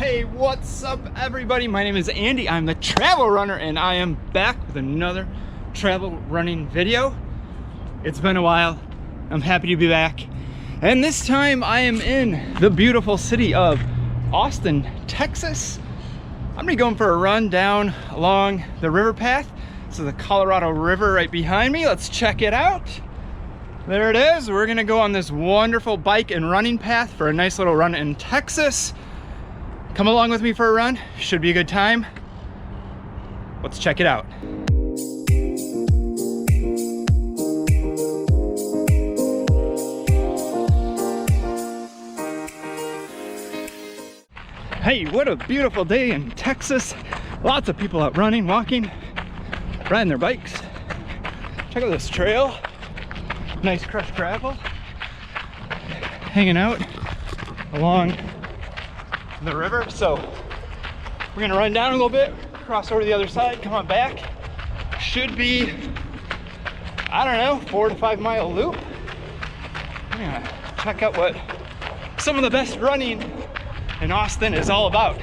Hey, what's up everybody? My name is Andy. I'm the travel runner and I am back with another travel running video. It's been a while. I'm happy to be back. And this time I am in the beautiful city of Austin, Texas. I'm gonna be going for a run down along the river path. This is the Colorado River right behind me. Let's check it out. There it is. We're gonna go on this wonderful bike and running path for a nice little run in Texas. Come along with me for a run. Should be a good time. Let's check it out. Hey, what a beautiful day in Texas. Lots of people out running, walking, riding their bikes. Check out this trail. Nice crushed gravel. Hanging out along the river. So we're gonna run down a little bit, cross over to the other side, come on back. Should be, I don't know, 4 to 5 mile loop. We're gonna check out what some of the best running in Austin is all about.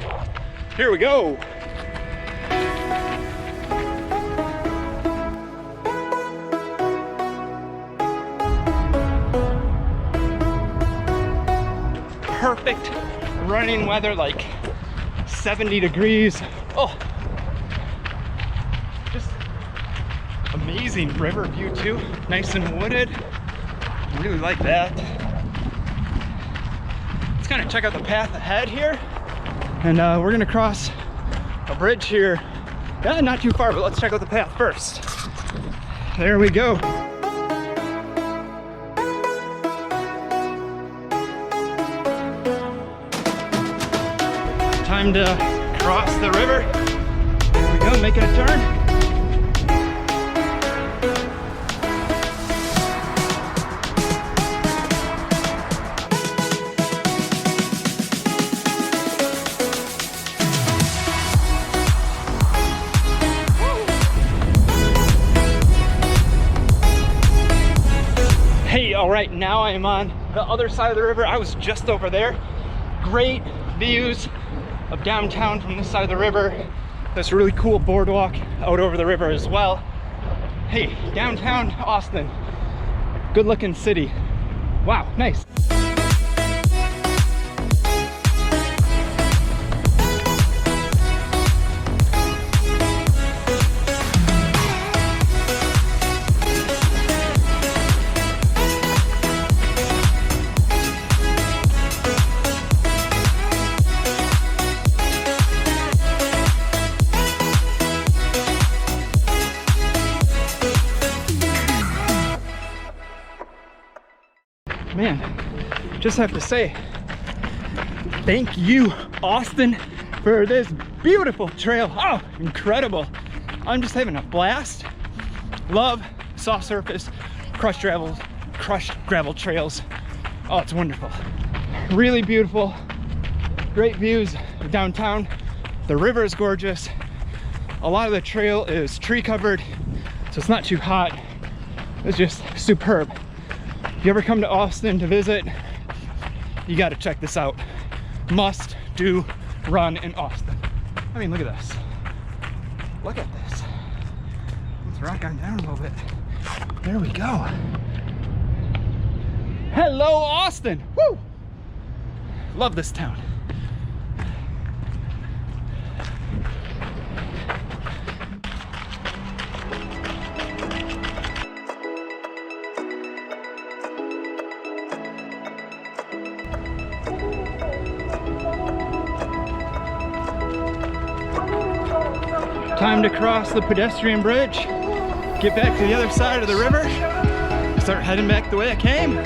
Here we go. Perfect running weather, like 70 degrees. Oh, just amazing river view too. Nice and wooded. Really like that. Let's kind of check out the path ahead here. And we're gonna cross a bridge here. Yeah, not too far, but let's check out the path first. There we go. Time to cross the river. Here we go, making a turn. Hey, all right, now I am on the other side of the river. I was just over there. Great views of downtown from this side of the river. This really cool boardwalk out over the river as well. Hey, downtown Austin, good looking city. Wow, nice. Man, just have to say, thank you, Austin, for this beautiful trail. Oh, incredible. I'm just having a blast. Love soft surface, crushed gravel trails. Oh, it's wonderful. Really beautiful, great views of downtown. The river is gorgeous. A lot of the trail is tree covered, so it's not too hot. It's just superb. If you ever come to Austin to visit, you got to check this out. Must do run in Austin. I mean, look at this. Look at this. Let's rock on down a little bit. There we go. Hello, Austin. Woo! Love this town. Time to cross the pedestrian bridge, get back to the other side of the river, start heading back the way I came.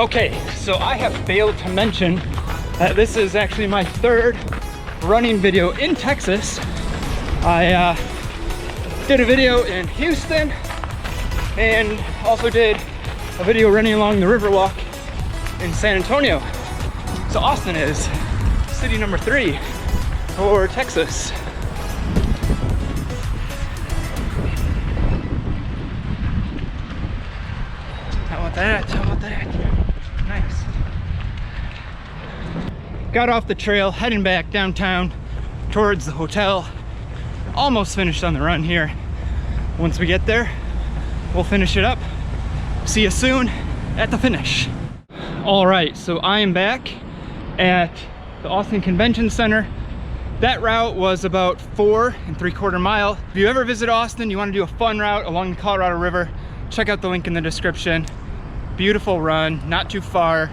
Okay, so I have failed to mention that this is actually my third running video in Texas. I did a video in Houston and also did a video running along the Riverwalk in San Antonio. So Austin is city number 3 for Texas. How about that? How about that? Nice. Got off the trail, heading back downtown towards the hotel. Almost finished on the run here. Once we get there, we'll finish it up. See you soon at the finish. All right, so I am back at the Austin Convention Center. That route was about 4 3/4 miles. If you ever visit Austin, you want to do a fun route along the Colorado River, check out the link in the description. Beautiful run, not too far,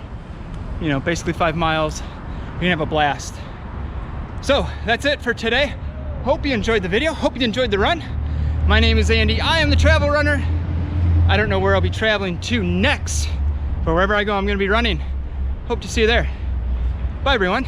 you know, basically 5 miles. You're gonna have a blast. So that's it for today. Hope you enjoyed the video. Hope you enjoyed the run. My name is Andy. I am the travel runner. I don't know where I'll be traveling to next, but wherever I go, I'm gonna be running. Hope to see you there. Bye, everyone.